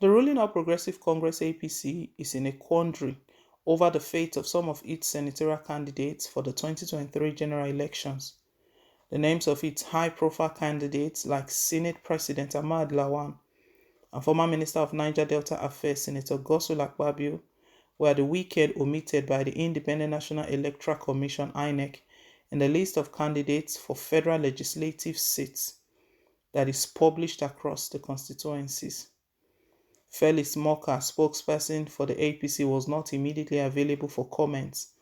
The ruling All Progressive Congress APC is in a quandary over the fate of some of its senatorial candidates for the 2023 general elections. The names of its high-profile candidates like Senate President Ahmad Lawan and former Minister of Niger Delta Affairs Senator Godswill Akpabio were the weekend omitted by the Independent National Electoral Commission (INEC) in the list of candidates for federal legislative seats that is published across the constituencies. Felix Moka, spokesperson for the APC, was not immediately available for comments,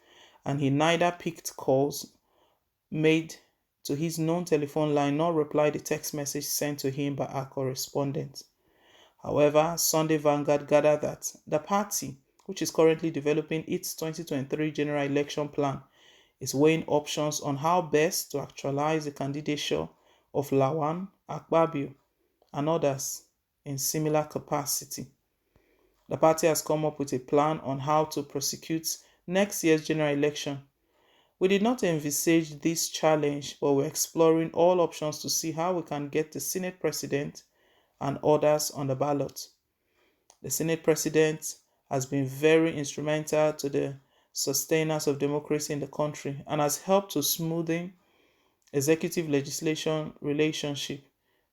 and he neither picked calls made to his known telephone line nor replied a text message sent to him by our correspondent. However, Sunday Vanguard gathered that the party, which is currently developing its 2023 general election plan, is weighing options on how best to actualize the candidature of Lawan, Akpabio, and others in similar capacity. The party has come up with a plan on how to prosecute next year's general election. We did not envisage this challenge, but we're exploring all options to see how we can get the Senate President and others on the ballot. The Senate President has been very instrumental to the sustenance of democracy in the country and has helped to smoothen executive legislation relationship.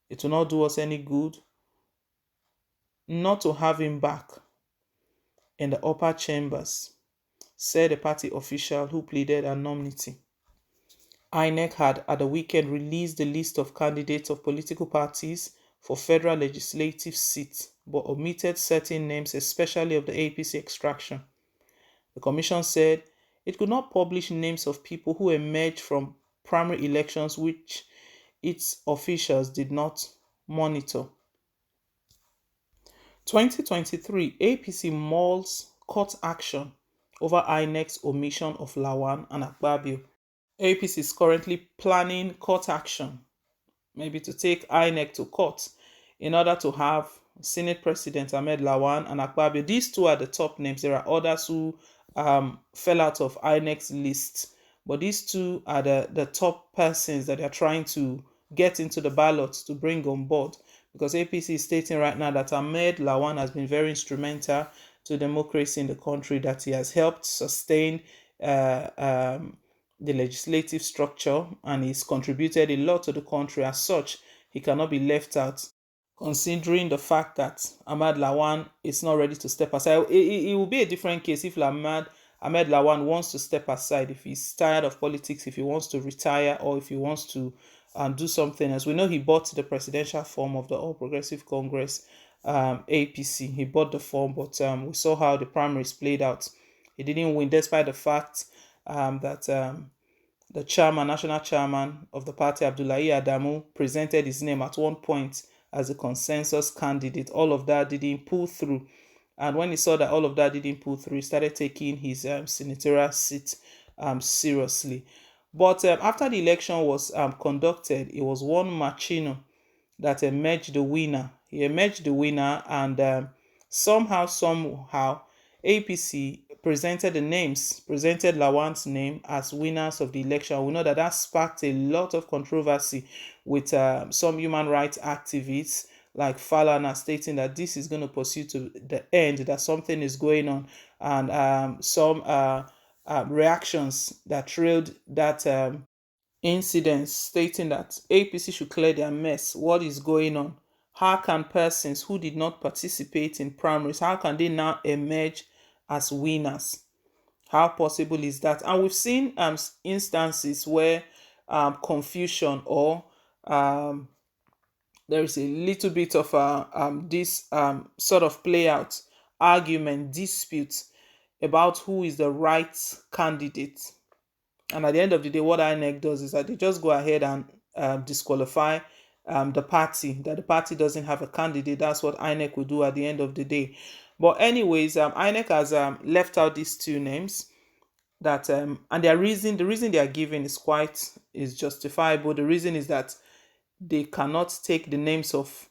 It will not do us any good not to have him back in the upper chambers, said a party official who pleaded anonymity. INEC had at the weekend released the list of candidates of political parties for federal legislative seats, but omitted certain names, especially of the APC extraction. The commission said it could not publish names of people who emerged from primary elections which its officials did not monitor. 2023 APC Mūłł's court action over INEC's omission of Lawan and Akpabio. APC is currently planning court action, maybe to take INEC to court in order to have Senate President Ahmed Lawan and Akpabio. These two are the top names. There are others who fell out of INEC's list, but these two are the top persons that are trying to get into the ballot to bring on board, because APC is stating right now that Ahmed Lawan has been very instrumental to democracy in the country, that he has helped sustain the legislative structure and he's contributed a lot to the country. As such, he cannot be left out, considering the fact that Ahmad Lawan is not ready to step aside. It will be a different case if Ahmed Lawan wants to step aside, if he's tired of politics, if he wants to retire, or if he wants to do something else. We know he bought the presidential form of the All Progressive Congress APC. He bought the form, but we saw how the primaries played out. He didn't win, despite the fact that the national chairman of the party, Abdullahi Adamu, presented his name at one point as a consensus candidate. All of that didn't pull through. And when he saw that all of that didn't pull through, he started taking his senatorial seat seriously. But after the election was conducted, it was one Machino that emerged the winner. He emerged the winner, and somehow, APC presented Lawan's name as winners of the election. We know that sparked a lot of controversy with some human rights activists like Falana stating that this is going to pursue to the end, that something is going on, and some reactions that trailed that incident stating that APC should clear their mess. What is going on? How can persons who did not participate in primaries, how can they now emerge as winners? How possible is that? And we've seen instances where confusion or there is a little bit of this sort of play out, argument, dispute about who is the right candidate. And at the end of the day, what INEC does is that they just go ahead and disqualify the party, that the party doesn't have a candidate. That's what INEC will do at the end of the day. But anyways, INEC has left out these two names that and the reason they are giving is justifiable. The reason is that they cannot take the names of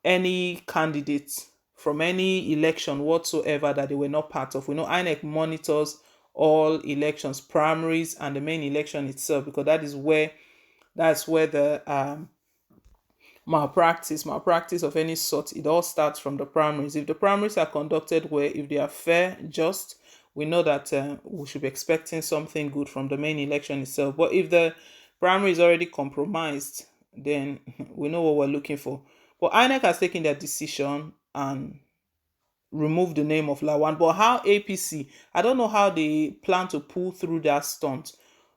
any candidates from any election whatsoever that they were not part of. We know INEC monitors all elections, primaries, and the main election itself, because that's where the malpractice of any sort. It all starts from the primaries. If the primaries are conducted well, if they are fair, just, we know that we should be expecting something good from the main election itself. But if the primary is already compromised, then we know what we're looking for. But INEC has taken their decision and remove the name of Lawan. But how APC, I don't know how they plan to pull through that stunt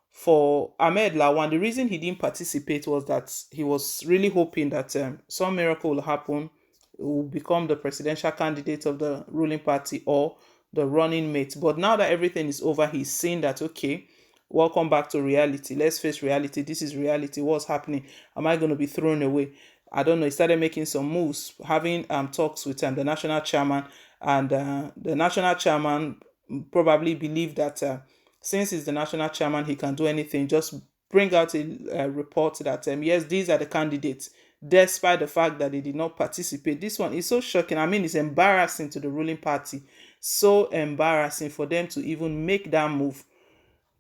for Ahmed Lawan. The reason he didn't participate was that he was really hoping that some miracle will happen. He will become the presidential candidate of the ruling party or the running mate. But now that everything is over, he's saying that, okay, welcome back to reality. Let's face reality. This is reality. What's happening? Am I going to be thrown away? I don't know. He started making some moves, having talks with the national chairman, and the national chairman probably believed that since he's the national chairman, he can do anything. Just bring out a report that yes, these are the candidates, despite the fact that they did not participate. This one is so shocking. I mean, it's embarrassing to the ruling party. So embarrassing for them to even make that move.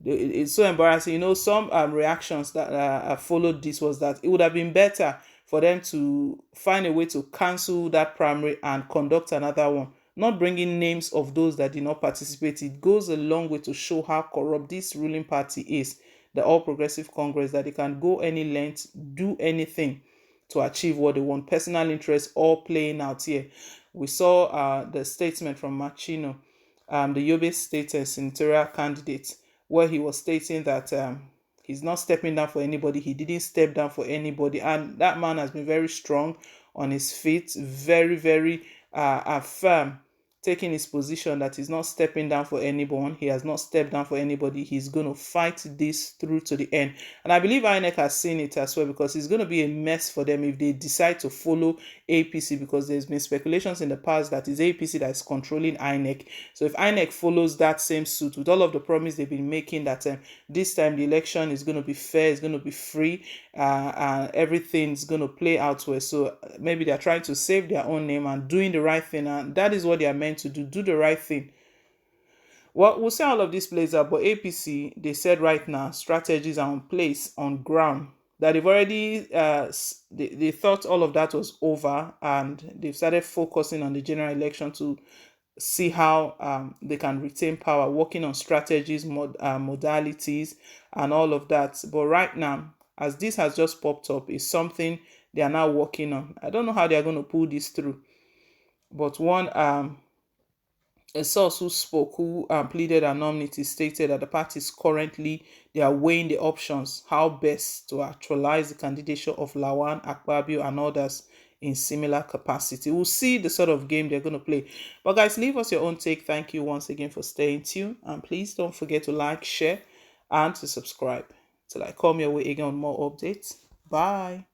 It's so embarrassing. You know, some reactions that followed this was that it would have been better for them to find a way to cancel that primary and conduct another one, not bringing names of those that did not participate. It goes a long way to show how corrupt this ruling party is, the All Progressive Congress, that they can go any length, do anything to achieve what they want. Personal interests all playing out here. We saw the statement from Machino, the Yobe State senatorial candidate, where he was stating that he's not stepping down for anybody. He didn't step down for anybody. And that man has been very strong on his feet, very, very firm, taking his position that he's not stepping down for anyone. He has not stepped down for anybody. He's going to fight this through to the end. And I believe INEC has seen it as well, because it's going to be a mess for them if they decide to follow APC, because there's been speculations in the past that it's APC that is controlling INEC. So if INEC follows that same suit with all of the promise they've been making that this time the election is going to be fair, it's going to be free, and everything's going to play out well. So maybe they're trying to save their own name and doing the right thing, and that is what they are meant to do the right thing. Well, we'll see how all of this plays out, but APC, they said right now, strategies are in place on ground, that they've already, they thought all of that was over, and they've started focusing on the general election to see how they can retain power, working on strategies, modalities, and all of that. But right now, as this has just popped up, is something they are now working on. I don't know how they are going to pull this through, but one a source who spoke, who pleaded anonymity, stated that the parties currently, they are weighing the options, how best to actualize the candidature of Lawan, Akpabio, and others in similar capacity. We'll see the sort of game they're going to play. But guys, leave us your own take. Thank you once again for staying tuned, and please don't forget to like, share, and to subscribe. Till I come your way again on more updates. Bye.